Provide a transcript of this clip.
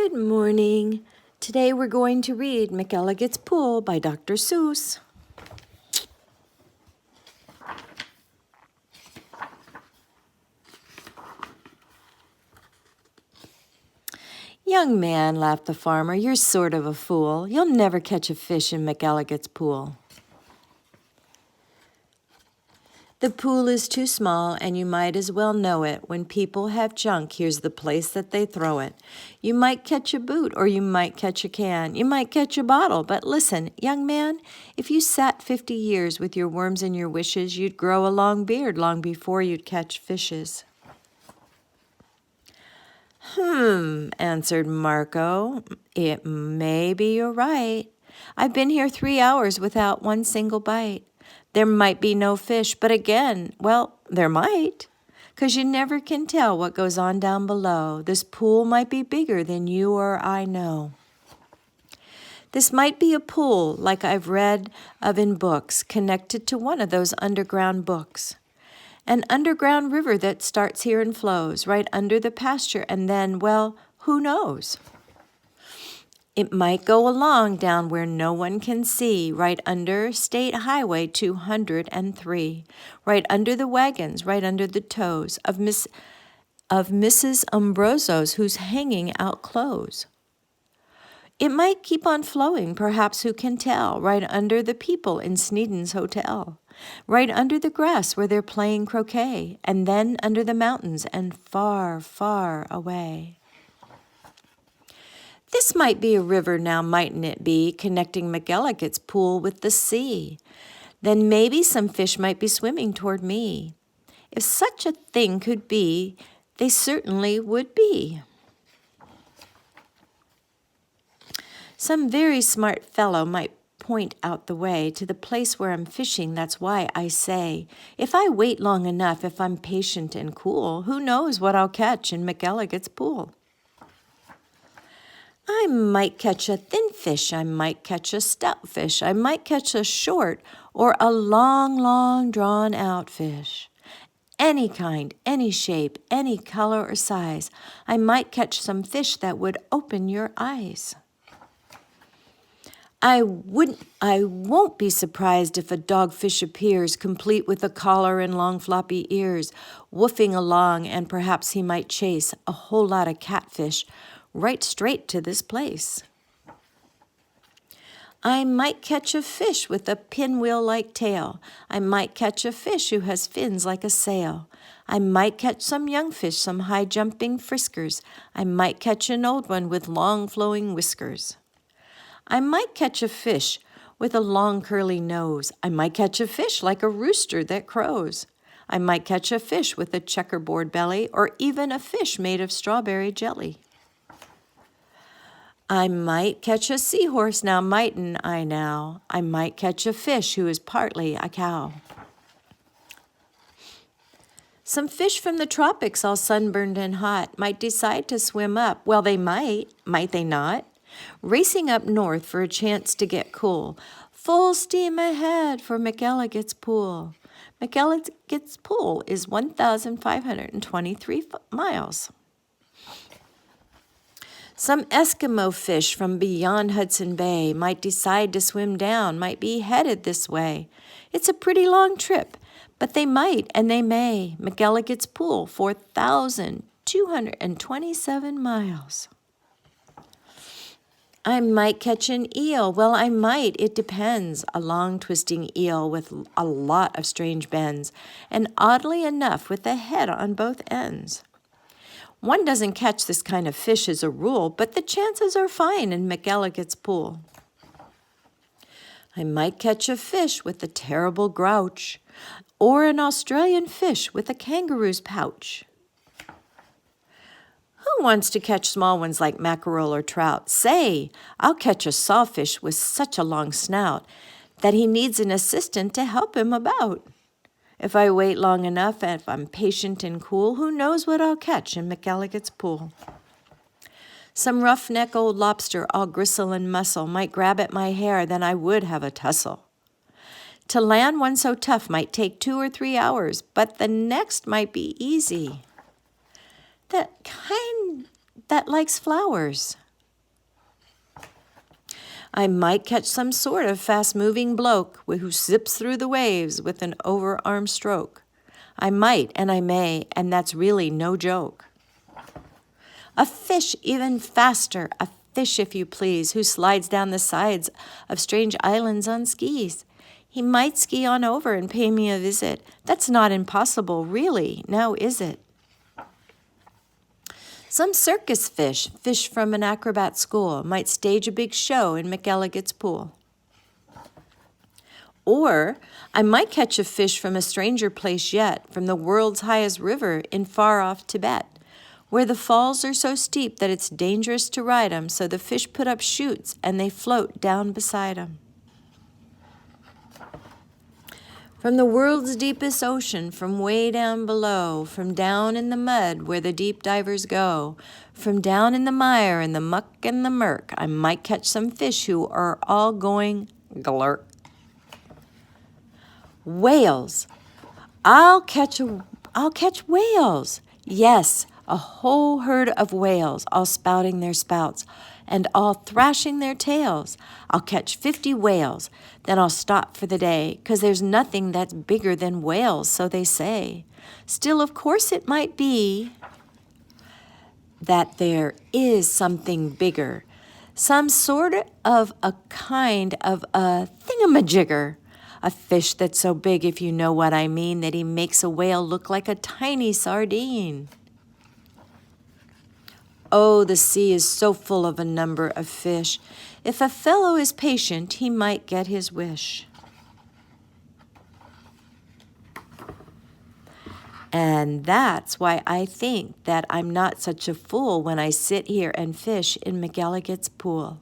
Good morning. Today we're going to read McElligots Pool by Dr. Seuss. Young man, laughed the farmer, you're sort of a fool. You'll never catch a fish in McElligots Pool. The pool is too small, and you might as well know it. When people have junk, here's the place that they throw it. You might catch a boot, or you might catch a can. You might catch a bottle, but listen, young man, if you sat 50 years with your worms and your wishes, you'd grow a long beard long before you'd catch fishes. Answered Marco. Maybe you're right. I've been here 3 hours without one single bite. There might be no fish, but again, well, there might. 'Cause you never can tell what goes on down below. This pool might be bigger than you or I know. This might be a pool like I've read of in books, connected to one of those underground books. An underground river that starts here and flows right under the pasture, and then, well, who knows? It might go along down where no one can see, right under State Highway 203, right under the wagons, right under the toes of Mrs. Umbroso's who's hanging out clothes. It might keep on flowing, perhaps who can tell, right under the people in Sneeden's Hotel, right under the grass where they're playing croquet, and then under the mountains and far, far away. This might be a river now, mightn't it be, connecting McElligots Pool with the sea? Then maybe some fish might be swimming toward me. If such a thing could be, they certainly would be. Some very smart fellow might point out the way to the place where I'm fishing. That's why I say, if I wait long enough, if I'm patient and cool, who knows what I'll catch in McElligots Pool? I might catch a thin fish, I might catch a stout fish, I might catch a short or a long, long drawn-out fish. Any kind, any shape, any color or size, I might catch some fish that would open your eyes. I won't be surprised if a dogfish appears, complete with a collar and long floppy ears, woofing along, and perhaps he might chase a whole lot of catfish right straight to this place. I might catch a fish with a pinwheel-like tail. I might catch a fish who has fins like a sail. I might catch some young fish, some high-jumping friskers. I might catch an old one with long flowing whiskers. I might catch a fish with a long curly nose. I might catch a fish like a rooster that crows. I might catch a fish with a checkerboard belly, or even a fish made of strawberry jelly. I might catch a seahorse now, mightn't I now? I might catch a fish who is partly a cow. Some fish from the tropics, all sunburned and hot, might decide to swim up. Well, they might they not? Racing up north for a chance to get cool. Full steam ahead for McElligots Pool. McElligots Pool is 1,523 miles. Some Eskimo fish from beyond Hudson Bay might decide to swim down, might be headed this way. It's a pretty long trip, but they might and they may. McElligots Pool, 4,227 miles. I might catch an eel. Well, I might. It depends. A long twisting eel with a lot of strange bends, and oddly enough, with a head on both ends. One doesn't catch this kind of fish as a rule, but the chances are fine in McElligots Pool. I might catch a fish with a terrible grouch, or an Australian fish with a kangaroo's pouch. Who wants to catch small ones like mackerel or trout? Say, I'll catch a sawfish with such a long snout that he needs an assistant to help him about. If I wait long enough, and if I'm patient and cool, who knows what I'll catch in McElligots Pool? Some roughneck old lobster, all gristle and muscle, might grab at my hair, then I would have a tussle. To land one so tough might take 2 or 3 hours, but the next might be easy. That kind that likes flowers. I might catch some sort of fast-moving bloke who zips through the waves with an overarm stroke. I might and I may, and that's really no joke. A fish even faster, a fish, if you please, who slides down the sides of strange islands on skis. He might ski on over and pay me a visit. That's not impossible, really, now is it? Some circus fish from an acrobat school, might stage a big show in McElligots Pool. Or I might catch a fish from a stranger place yet, from the world's highest river in far-off Tibet, where the falls are so steep that it's dangerous to ride 'em, so the fish put up chutes and they float down beside 'em. From the world's deepest ocean, from way down below, from down in the mud where the deep divers go, from down in the mire and the muck and the murk, I might catch some fish who are all going glurk. Whales. I'll catch whales. Yes, a whole herd of whales, all spouting their spouts and all thrashing their tails. I'll catch 50 whales, then I'll stop for the day, 'cause there's nothing that's bigger than whales, so they say. Still, of course, it might be that there is something bigger, some sort of a kind of a thingamajigger. A fish that's so big, if you know what I mean, that he makes a whale look like a tiny sardine. Oh, the sea is so full of a number of fish. If a fellow is patient, he might get his wish. And that's why I think that I'm not such a fool when I sit here and fish in McElligots Pool.